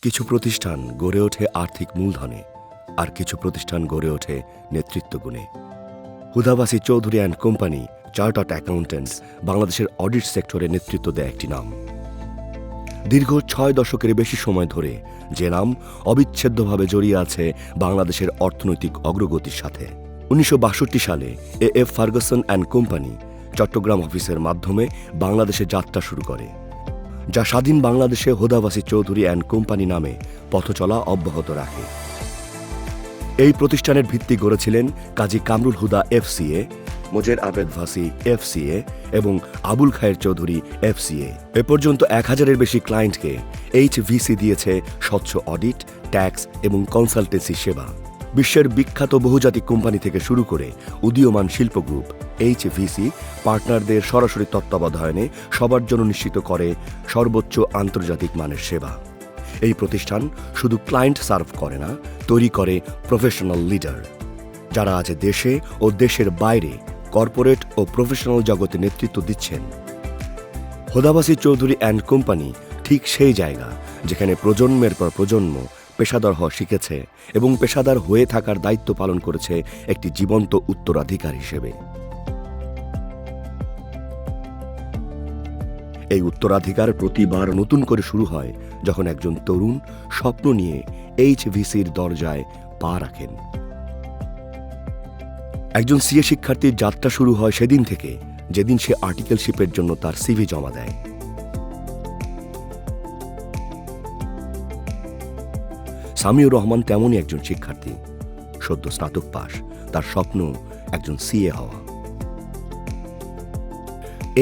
কিছু প্রতিষ্ঠান গড়ে ওঠে আর্থিক মূলধনে, আর কিছু প্রতিষ্ঠান গড়ে ওঠে নেতৃত্ব গুণে। হুদা ওয়াসির Chowdhury and company chartered accountants বাংলাদেশের অডিট সেক্টরে নেতৃত্ব দেয় একটি নাম। দীর্ঘ 6 দশকের বেশি সময় ধরে যে নাম অবিচ্ছেদ্যভাবে জড়িয়ে আছে বাংলাদেশের অর্থনৈতিক অগ্রগতির সাথে। 1962 সালে AF Ferguson and company Chittagong অফিসের মাধ্যমে বাংলাদেশে যাত্রা শুরু করে, যা স্বাধীন বাংলাদেশে হুদা ওয়াসি চৌধুরী অ্যান্ড কোম্পানি নামে পথচলা অব্যাহত রাখে। এই প্রতিষ্ঠানের ভিত্তি গড়েছিলেন কাজী কামরুল হুদা এফসিএ, মোজের আবেদ ভাসি এফসিএ এবং আবুল খায়ের চৌধুরী এফসিএ। এ পর্যন্ত 1000-এর বেশি ক্লায়েন্টকে এইচভিসি দিয়েছে স্বচ্ছ অডিট, ট্যাক্স এবং কনসালটেন্সি সেবা। বিশ্বের বিখ্যাত বহুজাতিক কোম্পানি থেকে শুরু করে উদীয়মান শিল্প গ্রুপ এইচভিসি পার্টনারদের সরাসরি তত্ত্বাবধানে সবার জন্য নিশ্চিত করে সর্বোচ্চ আন্তর্জাতিক মানের সেবা। এই প্রতিষ্ঠান শুধু ক্লায়েন্ট সার্ভ করে না, তৈরি করে প্রফেশনাল লিডার, যারা আজ দেশে ও দেশের বাইরে কর্পোরেট ও প্রফেশনাল জগতে নেতৃত্ব দিচ্ছেন। হুদা ওয়াসি চৌধুরী অ্যান্ড কোম্পানি ঠিক সেই জায়গা যেখানে প্রজন্মের পর প্রজন্ম পেশাদার হওয়া শিখেছে এবং পেশাদার হয়ে থাকার দায়িত্ব পালন করেছে একটি জীবন্ত উত্তরাধিকার হিসেবে। এই উত্তরাধিকার প্রতিবার নতুন করে শুরু হয় যখন একজন তরুণ স্বপ্ন নিয়ে এইচভিসির দরজায় পা রাখেন। একজন সিএ শিক্ষার্থীর যাত্রা শুরু হয় সেদিন থেকে যেদিন সে আর্টিকেলশিপের জন্য তার সিভি জমা দেয়। সামিউর রহমান তেমনই একজন শিক্ষার্থী, সদ্য স্নাতক পাশ, তার স্বপ্ন একজন সিএ হওয়া।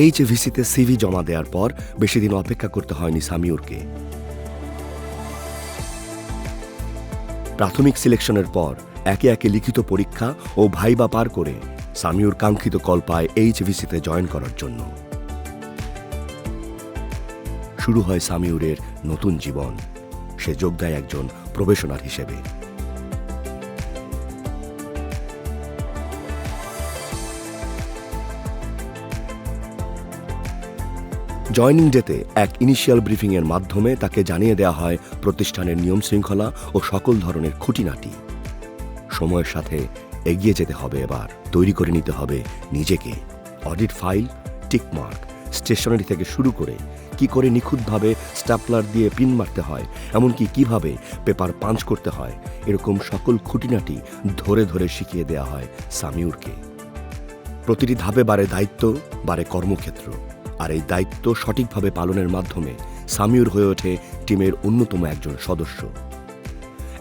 এইচভিসিতে সিভি জমা দেওয়ার পর বেশি দিন অপেক্ষা করতে হয়নি সামিউরকে। প্রাথমিক সিলেকশনের পর একে একে লিখিত পরীক্ষা ও ভাইবা পার করে সামিউর কাঙ্ক্ষিত কল পায় এইচভিসিতে জয়েন করার জন্য। শুরু হয় সামিউরের নতুন জীবন। সে যোগ দেয় একজন প্রবেশনার হিসেবে। জয়নিং ডেতে এক ইনিশিয়াল ব্রিফিংয়ের মাধ্যমে তাকে জানিয়ে দেওয়া হয় প্রতিষ্ঠানের নিয়ম শৃঙ্খলা ও সকল ধরনের খুঁটিনাটি। সময়ের সাথে এগিয়ে যেতে হবে, এবার তৈরি করে নিতে হবে নিজেকে। অডিট ফাইল, টিকমার্ক, স্টেশনারি থেকে শুরু করে কি করে নিখুঁতভাবে স্ট্যাপলার দিয়ে পিন মারতে হয়, এমনকি কিভাবে পেপার পাঞ্চ করতে হয়, এরকম সকল খুঁটিনাটি ধরে ধরে শিখিয়ে দেওয়া হয় সামিউরকে। প্রতিটি ধাপে বাড়ে দায়িত্ব, বাড়ে কর্মক্ষেত্র, আর এই দায়িত্ব সঠিকভাবে পালনের মাধ্যমে সামিউর হয়ে ওঠে টিমের অন্যতম একজন সদস্য।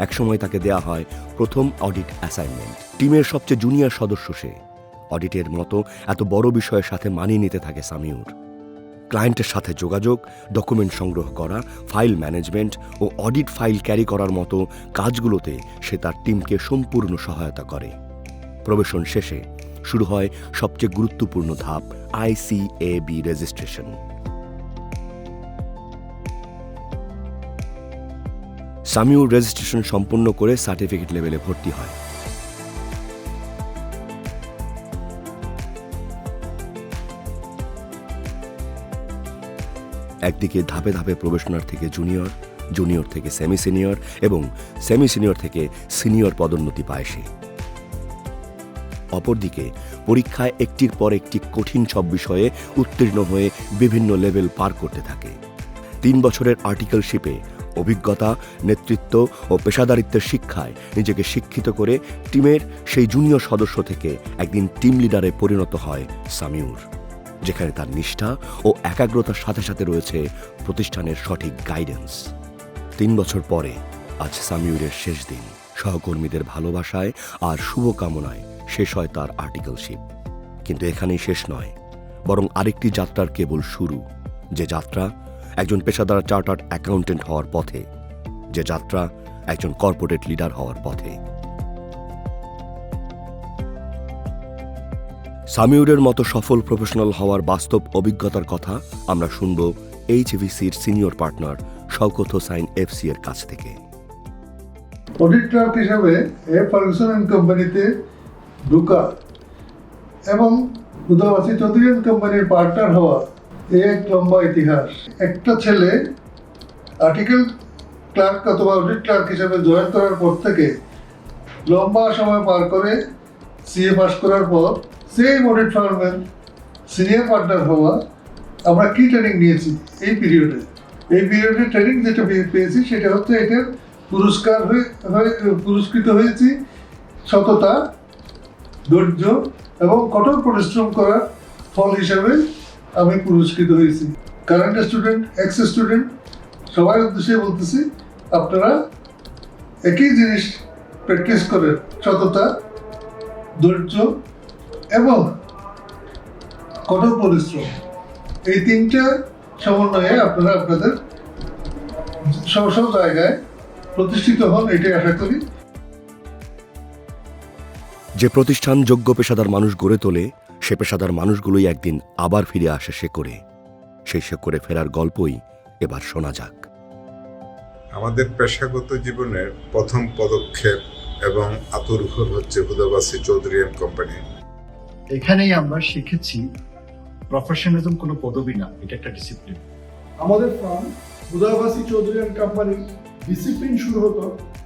একসময় তাকে দেয়া হয় প্রথম অডিট অ্যাসাইনমেন্ট। টিমের সবচেয়ে জুনিয়র সদস্য সে। অডিটের মতো এত বড় বিষয়ের সাথে মানিয়ে নিতে থাকে সামিউর। ক্লায়েন্টের সাথে যোগাযোগ, ডকুমেন্ট সংগ্রহ করা, ফাইল ম্যানেজমেন্ট ও অডিট ফাইল ক্যারি করার মতো কাজগুলোতে সে তার টিমকে সম্পূর্ণ সহায়তা করে। প্রবেশন শেষে শুরু হয় সবচেয়ে গুরুত্বপূর্ণ ধাপ, আইসিএবি রেজিস্ট্রেশন। সামিউর রেজিস্ট্রেশন সম্পন্ন করে সার্টিফিকেট লেভেলে ভর্তি হয়। একদিকে ধাপে ধাপে প্রবেশনার থেকে জুনিয়র, জুনিয়র থেকে সেমি সিনিয়র এবং সেমি সিনিয়র থেকে সিনিয়র পদোন্নতি পায় সে। অপরদিকে পরীক্ষায় একটির পর একটি কঠিন সব বিষয়ে উত্তীর্ণ হয়ে বিভিন্ন লেভেল পার করতে থাকে। 3 বছরের আর্টিকেলশিপে অভিজ্ঞতা, নেতৃত্ব ও পেশাদারিত্বের শিক্ষায় নিজেকে শিক্ষিত করে টিমের সেই জুনিয়র সদস্য থেকে একদিন টিম লিডারে পরিণত হয় সামিউর, যেখানে তার নিষ্ঠা ও একাগ্রতার সাথে সাথে রয়েছে প্রতিষ্ঠানের সঠিক গাইডেন্স। 3 বছর পরে আজ সামিউরের শেষ দিন। সহকর্মীদের ভালোবাসায় আর শুভকামনায় শেষ হয় তার আর্টিকেলশিপ। কিন্তু এখানেই শেষ নয়, বরং আরেকটি যাত্রার কেবল শুরু। যে যাত্রা একজন পেশাদার চার্টার্ড অ্যাকাউন্টেন্ট হওয়ার পথে, যে যাত্রা একজন কর্পোরেট লিডার হওয়ার পথে। সামিউরের মতো সফল প্রফেশনাল হওয়ার বাস্তব অভিজ্ঞতার কথা আমরা শুনব এইচভিসির senior partner Shawkat Hossain FC এর কাছ থেকে। অডিট ক্লার্ক হিসাবে ফার্গুসন অ্যান্ড কোম্পানিতে ঢোকা এবং হুদা ওয়াসি চৌধুরী অ্যান্ড কোম্পানির পার্টনার হওয়া এক লম্বা ইতিহাস। একটা ছেলে আর্টিকেল ক্লার্ক অথবা অডিট ক্লার্ক হিসেবে জয়েন করার পর থেকে লম্বা সময় পার করে সিএ পাস করার পর সেম অডিট ফার্মের সিনিয়র পার্টনার হওয়া, আমরা কি ট্রেনিং নিয়েছি এই পিরিয়ডে ট্রেনিং যেটা পেয়েছি সেটা হচ্ছে এটার পুরস্কৃত হয়েছি সততা, ধৈর্য এবং কঠোর পরিশ্রম করার ফল হিসাবে আমি পুরস্কৃত হয়েছি। কারেন্ট স্টুডেন্ট, এক্স স্টুডেন্ট সবার উদ্দেশ্যে বলতেছি, আপনারা একই জিনিস প্র্যাকটিস করেন, সততা, ধৈর্য এবং কঠোর পরিশ্রম। এই তিনটা সমন্বয়ে আপনারা আপনাদের সব জায়গায় প্রতিষ্ঠিত হন, এটাই আশা করি। যে প্রতিষ্ঠান যোগ্য পেশাদার মানুষ গড়ে তোলে, সে পেশাদার মানুষগুলোই একদিন আবার ফিরে আসে শেকড়ে। সেই শেকড়ে ফেরার গল্পই এবার শোনা যাক। আমাদের পেশাগত জীবনের প্রথম পদক্ষেপ এবং আতুরঘর হচ্ছে হুদাবাসী চৌধুরী অ্যান্ড কোম্পানি। এখানেই আমরা শিখেছি প্রফেশনালিজম কোনো পদবি না, এটা একটা ডিসিপ্লিন। আমাদের ফার্ম হুদাবাসী চৌধুরী অ্যান্ড কোম্পানির ডিসিপ্লিন শুরু হতো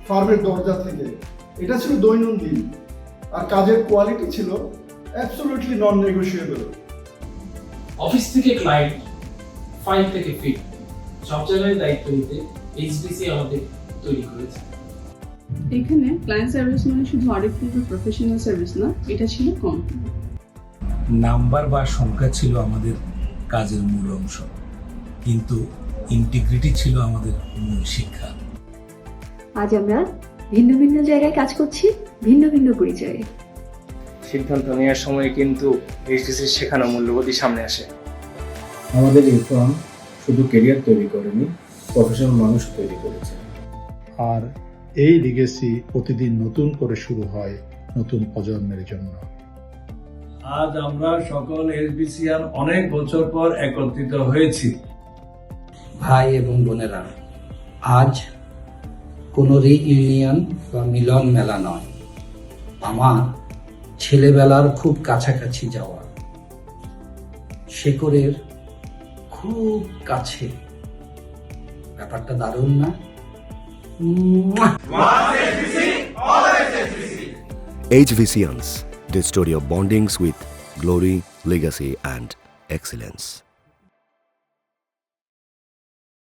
ফার্মের দরজা থেকে। এটা ছিল দৈনন্দিন, আর কাজের কোয়ালিটি ছিল অ্যাবসলিউটলি নন নেগোশিয়েবল। অফিস থেকে ক্লায়েন্ট, ফাইল থেকে ফিড, সব জায়গায় দায়িত্ব নিতে এইচবিসি আমাদের তৈরি করেছে। এখানে ক্লায়েন্ট সার্ভিস মানে শুধু অডিট বা প্রফেশনাল সার্ভিস না, এটা ছিল কোম্পানি। নাম্বার বা সংখ্যা ছিল আমাদের কাজের মূল অংশ, কিন্তু ইন্টিগ্রিটি ছিল আমাদের মূল শিক্ষা। আজ আমরা ভিন্ন ভিন্ন জায়গায় কাজ করছি, ভিন্ন ভিন্ন পরিচয়ে। সিদ্ধান্ত নেওয়ার সময় কিন্তু এইচডিসির শেখানো মূল্যবোধই সামনে আসে। আমাদের এই ফার্ম শুধু ক্যারিয়ার তৈরি করেনি, প্রফেশনাল মানুষ তৈরি করেছে। আর এই লিগেসি প্রতিদিন নতুন করে শুরু হয় নতুন প্রজন্মের জন্য। আজ আমরা সকল এসবিসিয়ান অনেক বছর পর একত্রিত হয়েছি। ভাই এবং বোনেরা, আজ কোনো রিইউনিয়ন বা মিলন মেলা নয়, আমার ছেলেবেলার খুব কাছাকাছি যাওয়া, শেকড়ের খুব কাছে। ব্যাপারটা দারুণ না? HVCians, the story of bondings with glory, legacy and excellence.